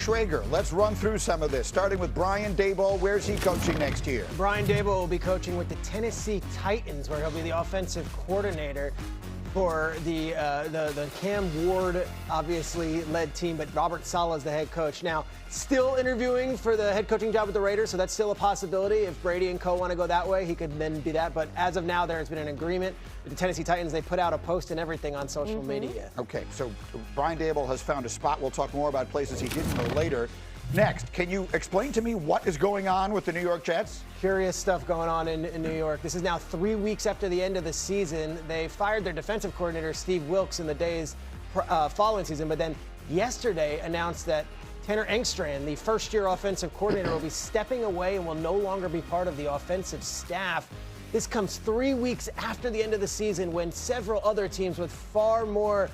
Schrager, let's run through some of this, starting with Brian Daboll. Where's he coaching next year? Brian Daboll will be coaching with the Tennessee Titans, where he'll be the offensive coordinator for the Cam Ward, obviously, led team, but Robert Saleh is the head coach. Now, still interviewing for the head coaching job with the Raiders, so that's still a possibility. If Brady and co want to go that way, he could then be that. But as of now, there has been an agreement with the Tennessee Titans. They put out a post and everything on social media. Okay, so Brian Daboll has found a spot. We'll talk more about places he didn't know later. Next, can you explain to me what is going on with the New York Jets? Curious stuff going on in New York. This is now 3 weeks after the end of the season. They fired their defensive coordinator, Steve Wilks, in the days following season, but then yesterday announced that Tanner Engstrand, the first-year offensive coordinator, will be stepping away and will no longer be part of the offensive staff. This comes 3 weeks after the end of the season when several other teams with far more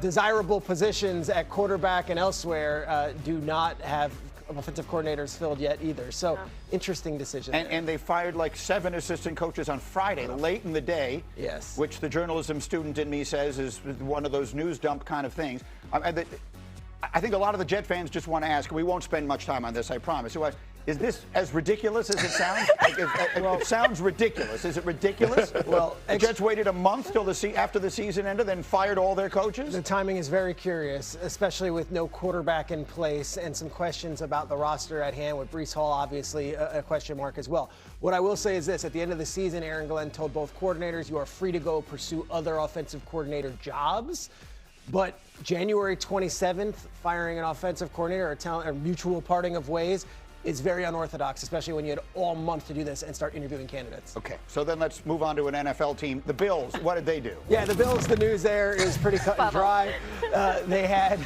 desirable positions at quarterback and elsewhere do not have offensive coordinators filled yet either. So interesting decision. And they fired like 7 assistant coaches on Friday, late in the day. Yes. Which the journalism student in me says is one of those news dump kind of things. I think a lot of the Jet fans just want to ask, we won't spend much time on this, I promise. Is this as ridiculous as it sounds? It sounds ridiculous. Is it ridiculous? Well, the Jets waited a month till after the season ended, then fired all their coaches? The timing is very curious, especially with no quarterback in place and some questions about the roster at hand, with Breece Hall obviously a question mark as well. What I will say is this: at the end of the season, Aaron Glenn told both coordinators, you are free to go pursue other offensive coordinator jobs. But January 27th, firing an offensive coordinator or a mutual parting of ways is very unorthodox, especially when you had all month to do this and start interviewing candidates. Okay, so then let's move on to an NFL team. The Bills, what did they do? Yeah, the Bills, the news there is pretty cut and dry. They had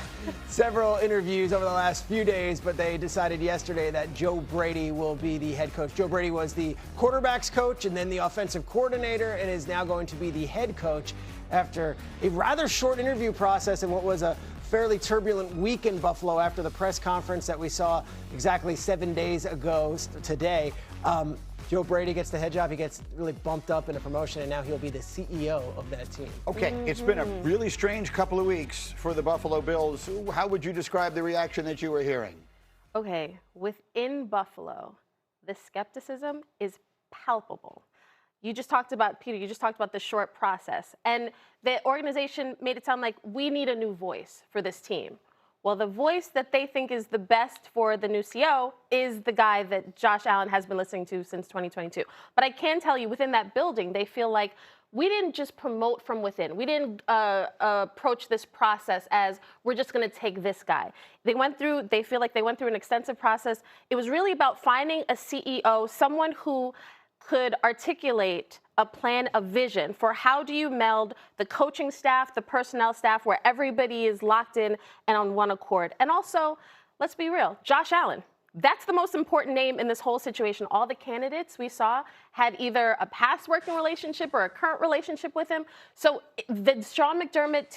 several interviews over the last few days, but they decided yesterday that Joe Brady will be the head coach. Joe Brady was the quarterback's coach and then the offensive coordinator, and is now going to be the head coach after a rather short interview process and what was a fairly turbulent week in Buffalo after the press conference that we saw exactly 7 days ago today. Joe Brady gets the head job. He gets really bumped up in a promotion, and now he'll be the CEO of that team. Okay, It's been a really strange couple of weeks for the Buffalo Bills. How would you describe the reaction that you were hearing? Okay, within Buffalo, the skepticism is palpable. You just talked about, Peter, the short process. And the organization made it sound like we need a new voice for this team. Well, the voice that they think is the best for the new CEO is the guy that Josh Allen has been listening to since 2022. But I can tell you, within that building, they feel like we didn't just promote from within. We didn't approach this process as we're just going to take this guy. They feel like they went through an extensive process. It was really about finding a CEO, someone who could articulate a plan, a vision for how do you meld the coaching staff, the personnel staff, where everybody is locked in and on one accord. And also, let's be real, Josh Allen. That's the most important name in this whole situation. All the candidates we saw had either a past working relationship or a current relationship with him. So the Sean McDermott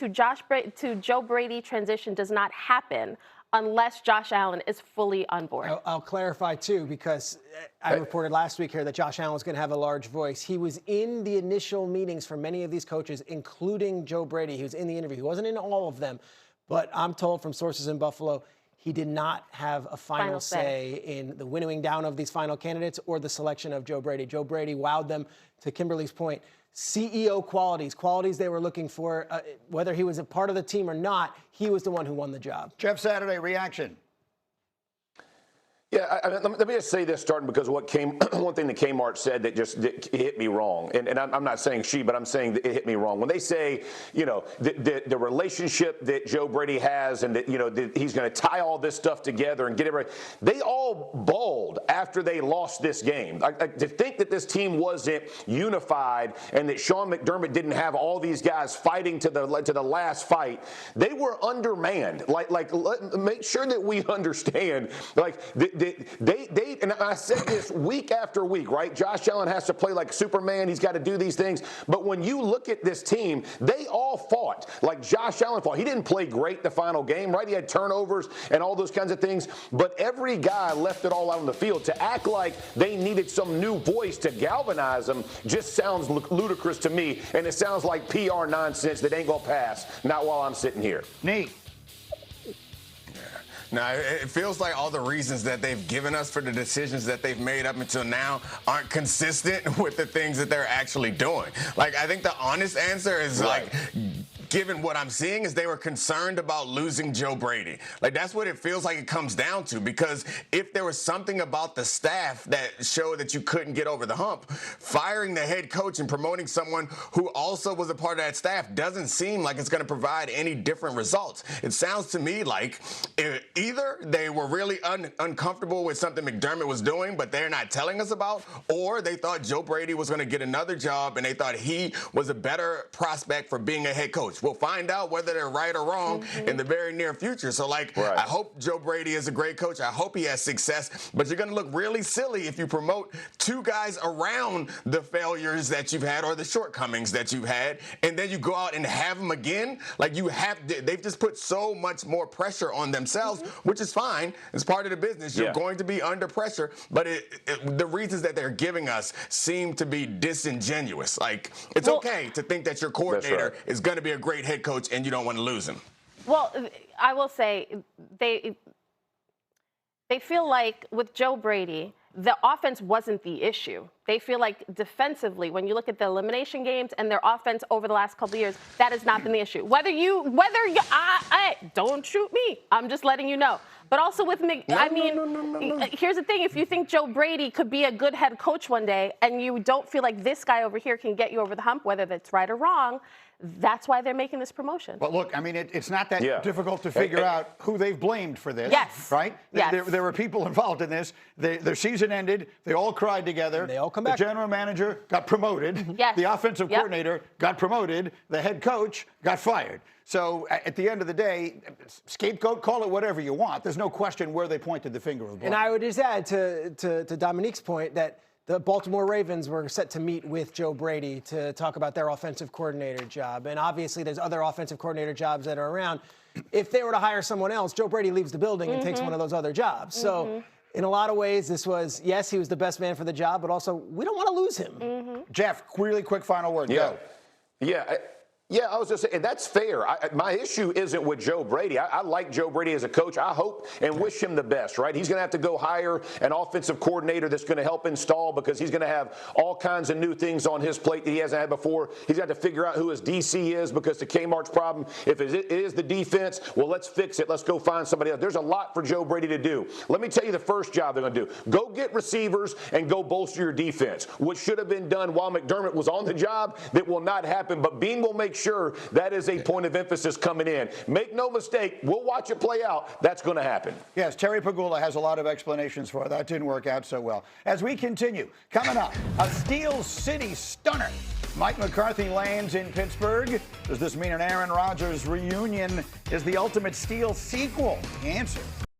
to Joe Brady transition does not happen unless Josh Allen is fully on board. I'll clarify, too, because I reported last week here that Josh Allen was going to have a large voice. He was in the initial meetings for many of these coaches, including Joe Brady. He was in the interview. He wasn't in all of them, but I'm told from sources in Buffalo, he did not have a final say in the winnowing down of these final candidates or the selection of Joe Brady. Joe Brady wowed them, to Kimberly's point. CEO qualities they were looking for, whether he was a part of the team or not, he was the one who won the job. Jeff Saturday, reaction. Yeah, let me just say this, starting because one thing that Kmart said that hit me wrong, and I'm not saying she, but I'm saying that it hit me wrong. When they say, the relationship that Joe Brady has, and that he's going to tie all this stuff together and get it right, they all bawled after they lost this game. To think that this team wasn't unified and that Sean McDermott didn't have all these guys fighting to the last fight, they were undermanned. Make sure that we understand, They and I said this week after week, right? Josh Allen has to play like Superman. He's got to do these things. But when you look at this team, they all fought like Josh Allen fought. He didn't play great the final game, right? He had turnovers and all those kinds of things. But every guy left it all out on the field. To act like they needed some new voice to galvanize them just sounds ludicrous to me. And it sounds like PR nonsense that ain't going to pass. Not while I'm sitting here. Nate. No, it feels like all the reasons that they've given us for the decisions that they've made up until now aren't consistent with the things that they're actually doing. Like, I think the honest answer is like, given what I'm seeing, is they were concerned about losing Joe Brady. Like, that's what it feels like it comes down to, because if there was something about the staff that showed that you couldn't get over the hump, firing the head coach and promoting someone who also was a part of that staff doesn't seem like it's going to provide any different results. It sounds to me like either they were really uncomfortable with something McDermott was doing, but they're not telling us about, or they thought Joe Brady was going to get another job and they thought he was a better prospect for being a head coach. We'll find out whether they're right or wrong in the very near future. So, like, I hope Joe Brady is a great coach. I hope he has success. But you're going to look really silly if you promote two guys around the failures that you've had or the shortcomings that you've had, and then you go out and have them again. Like, they've just put so much more pressure on themselves, which is fine. It's part of the business. You're going to be under pressure. But the reasons that they're giving us seem to be disingenuous. Like, it's okay to think that your coordinator is going to be a great head coach and you don't want to lose him. Well, I will say they feel like with Joe Brady, the offense wasn't the issue. They feel like defensively, when you look at the elimination games and their offense over the last couple of years, that has not been the issue. Don't shoot me. I'm just letting you know. But also with here's the thing. If you think Joe Brady could be a good head coach one day and you don't feel like this guy over here can get you over the hump, whether that's right or wrong, that's why they're making this promotion. But look, I mean, it's not that difficult to figure out who they've blamed for this. Yes. Right? Yes. There were people involved in this. Their season ended. They all cried together. And they all come back. The general manager got promoted. Yes. The offensive coordinator got promoted. The head coach got fired. So at the end of the day, scapegoat, call it whatever you want. There's no question where they pointed the finger of blame. And I would just add to Dominique's point that the Baltimore Ravens were set to meet with Joe Brady to talk about their offensive coordinator job. And obviously there's other offensive coordinator jobs that are around. If they were to hire someone else, Joe Brady leaves the building and takes one of those other jobs. So in a lot of ways, this was, yes, he was the best man for the job, but also we don't want to lose him. Jeff, really quick final word. Go. Yeah, I was just saying, that's fair. My issue isn't with Joe Brady. I like Joe Brady as a coach. I hope and wish him the best, right? He's going to have to go hire an offensive coordinator that's going to help install, because he's going to have all kinds of new things on his plate that he hasn't had before. He's got to figure out who his DC is, because the Kmart's problem, if it is the defense, well, let's fix it. Let's go find somebody else. There's a lot for Joe Brady to do. Let me tell you the first job they're going to do. Go get receivers and go bolster your defense, which should have been done while McDermott was on the job. That will not happen, but Bean will make sure that is a point of emphasis coming in. Make no mistake, we'll watch it play out. That's going to happen. Yes, Terry Pagula has a lot of explanations for it. That didn't work out so well. As we continue, coming up, a Steel City stunner. Mike McCarthy lands in Pittsburgh. Does this mean an Aaron Rodgers reunion is the ultimate Steel sequel? The answer